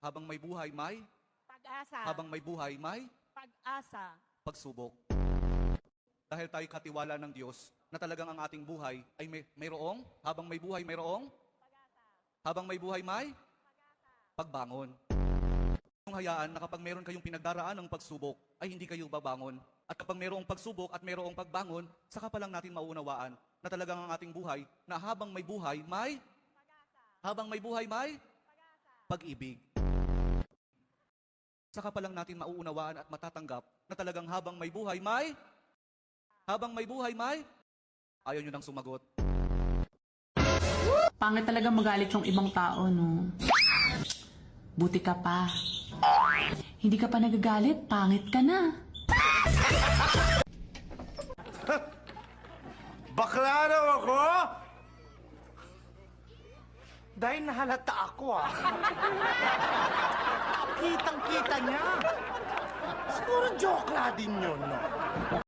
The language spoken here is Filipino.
Habang may buhay, may Pag-asa. habang may buhay, may Pag-asa. pagsubok. Dahil tayo katiwala ng Diyos na talagang ang ating buhay ay mayroong, habang may buhay, mayroong, habang may buhay, may pagbangon. Kung hayaan na kapag meron kayong pinagdaraan ng pagsubok, ay hindi kayo babangon. At kapag mayroong pagsubok at mayroong pagbangon, saka pa lang natin mauunawaan na talagang ang ating buhay, na habang may buhay, may pag-ibig. Saka pa lang natin mauunawaan at matatanggap na talagang habang may buhay, may ayaw nyo nang sumagot. Pangit talaga magalit yung ibang tao, no? Buti ka pa. Hindi ka pa nagagalit, pangit ka na. Bakla raw ako? Dahil nahalata ako Kitang-kita niya. Siguro joke lang din yun, no?